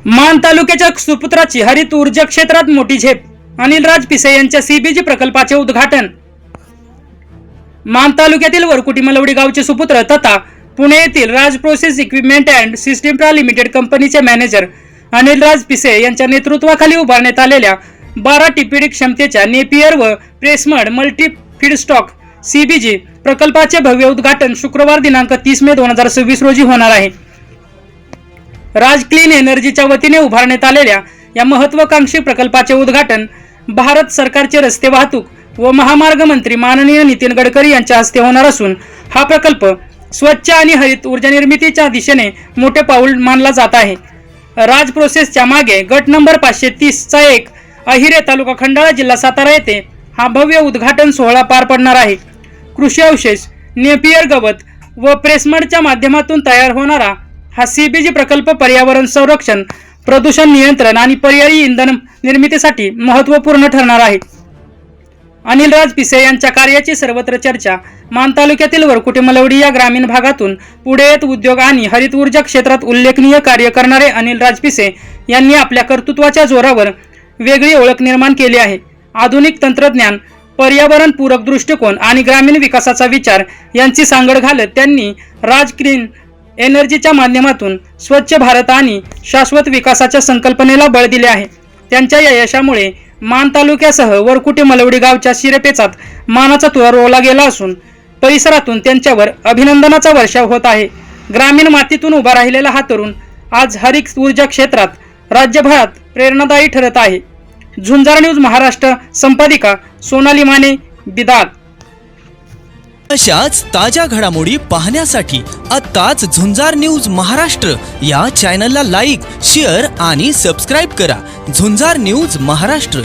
मान तालुक्याच्या सुपुत्राची हरित ऊर्जा क्षेत्रात मोठी झेप। अनिलराज पिसे यांच्या सीबीजी प्रकल्पाचे उद्घाटन। मान तालुक्यातील वरकुटी मलवडी गावचे सुपुत्र तथा पुणे येथील राज प्रोसेस इक्विपमेंट अँड सिस्टीम प्रा लिमिटेड कंपनीचे मॅनेजर अनिलराज पिसे यांच्या नेतृत्वाखाली उभारण्यात आलेल्या 12 टीपीडी क्षमतेच्या नेपियर व प्रेसमड मल्टी फीडस्टॉक सीबीजी प्रकल्पाचे भव्य उद्घाटन शुक्रवार दिनांक 30 मे 2026 रोजी होणार आहे। राज क्लीन एनर्जीच्या वतीने उभारण्यात आलेल्या या महत्त्वाकांक्षी प्रकल्पाचे उद्घाटन भारत सरकारचे रस्ते वाहतूक व महामार्ग मंत्री माननीय नितीन गडकरी यांच्या हस्ते होणार असून हा प्रकल्प स्वच्छ आणि हरित ऊर्जा निर्मितीच्या दिशेने मोठे पाऊल मानला जात आहे। राज प्रोसेसच्या मागे गट नंबर 530 चा एक अहिरे तालुका खंडाळा जिल्हा सातारा येथे हा भव्य उद्घाटन सोहळा पार पडणार आहे। कृषी अवशेष नेपियर गवत व प्रेसमडच्या माध्यमातून तयार होणारा हा सीबीजी प्रकल्प पर्यावरण संरक्षण, प्रदूषण नियंत्रण आणि पर्यायी इंधन निर्मितीसाठी महत्त्वपूर्ण ठरणार आहे। अनिलराज पिसे यांच्या कार्याची सर्वत्र चर्चा। मान तालुक्यातील वरकुटी मलवडी या ग्रामीण भागातून पुढे येत उद्योग आणि हरित ऊर्जा क्षेत्रात उल्लेखनीय कार्य करणारे अनिलराज पिसे यांनी आपल्या कर्तृत्वाच्या जोरावर वेगळी ओळख निर्माण केली आहे। आधुनिक तंत्रज्ञान, पर्यावरण पूरक दृष्टिकोन आणि ग्रामीण विकासाचा विचार यांची सांगड घालत त्यांनी राज क्लीन एनर्जीच्या माध्यमातून स्वच्छ भारत आणि शाश्वत विकासाच्या संकल्पनेला बळ दिले आहे। त्यांच्या या यशामुळे मान तालुक्यासह वरकुटी मलवडी गावच्या शिरपेचात मानाचा तुरा रोवला गेला असून परिसरातून त्यांच्यावर अभिनंदनाचा वर्षाव होत आहे। ग्रामीण मातीतून उभा राहिलेला हा तरुण आज हरित ऊर्जा क्षेत्रात राज्यभरात प्रेरणादायी ठरत आहे। झुंजार न्यूज महाराष्ट्र संपादिका सोनाली माने, बिदाग। अशाच ताज्या घडामोडी पाहण्यासाठी आत्ताच झुंजार न्यूज महाराष्ट्र या चॅनलला लाईक, शेअर आणि सबस्क्राईब करा। झुंजार न्यूज महाराष्ट्र।